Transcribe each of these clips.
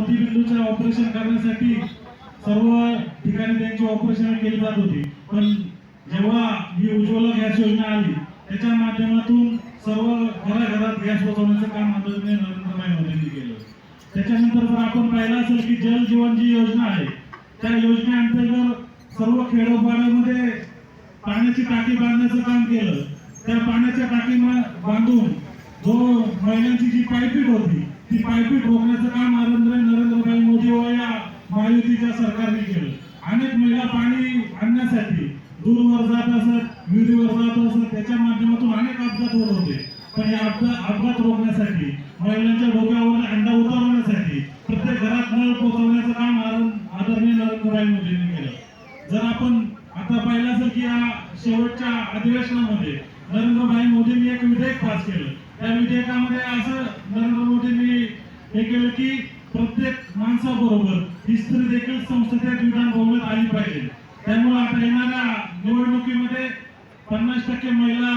मोतीबिंदूचे operation करण्यासाठी सर्व ठिकाणी त्यांची ऑपरेशन केली जात होती, पण जेव्हा ही उज्ज्वला गॅस योजना आली त्याच्या माध्यमातून सर्व घराघरात गॅस पोहोचवण्याचं काम आदरणीय नरेंद्र मोदींनी केलं. त्याच्यानंतर जर आपण पाहिलं असेल की जल जीवन जी योजना आहे त्या योजनेअंतर्गत सर्व खेडोपाड्यामध्ये पाण्याची टाकी बांधण्याचं काम केलं. त्या पाण्याच्या टाकी बांधून जो महिलांची जी पायपीट होती ती पायपीट रोखण्याचं काम आदरणीय नरेंद्रभाई मोदी व या महायुतीच्या सरकारने केलं. अनेक महिला पाणी आणण्यासाठी दूरवर जात असत, विहिरीवर जात असत, त्याच्या माध्यमातून अनेक अपघात होत होते. पण या अपघात रोखण्यासाठी महिलांच्या डोक्यावर अंडा उतरवण्यासाठी प्रत्येक घरात नळ पोहोचवण्याचं काम आदरणीय नरेंद्रभाई मोदींनी केलं. जर आपण आता पाहिलं असेल की या शेवटच्या अधिवेशनामध्ये नरेंद्रभाई मोदींनी एक विधेयक पास केलं. त्या विधेयकामध्ये असं नरेंद्र मोदींनी हे केलं की प्रत्येक माणसाबरोबर ही स्त्री देखील संसदेत विधान भवनात आली पाहिजे. त्यामुळे आता येणाऱ्या निवडणुकीमध्ये 50% महिला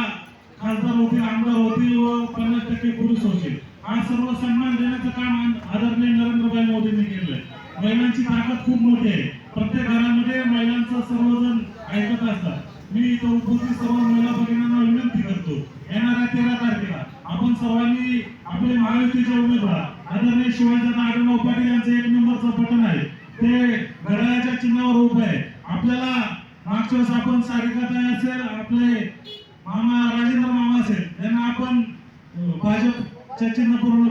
खासदार होतील, आमदार होतील व 50% पुरुष होतील. हा सर्व सन्मान देण्याचं काम आदरणीय नरेंद्रभाई मोदींनी केलंय. महिलांची ताकद खूप मोठी आहे. प्रत्येक घरामध्ये महिलांचं सर्वजण ऐकत असतात. मी इथं उपस्थित सर्व महिला भगिनींना विनंती करतो, येणाऱ्या 13 तारखेला आपण सर्वांनी आपले महायुतीचे उमेदवार आदरणीय शिवाजीदादा आढळराव पाटील यांचं 1 नंबरचं बटन आहे ते घड्याळाच्या चिन्हावर उभं आहे. आपल्याला मागच्या वेळेस आपण सारिकाताई असेल, आपले मामा राजेंद्र मामा असेल, यांना आपण भाजपच्या चिन्हापूर्ण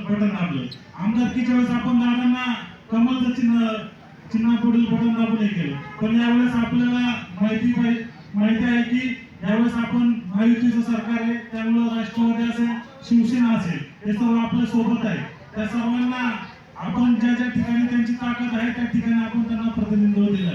बटन दाबलं. आमदारकीच्या वेळेस आपण दादांना कमलचं चिन्हापुढील बटन दाबून हे केलं. पण यावेळेस आपल्याला माहिती आहे की यावेळेस आपण महायुतीचं सरकार आहे, त्यामुळे राष्ट्रवादी असेल, शिवसेना असेल, हे सर्व आपल्या सोबत आहे. त्या सर्वांना आपण ज्या ज्या ठिकाणी त्यांची ताकद आहे त्या ठिकाणी आपण त्यांना प्रतिनिधित्व दिलं.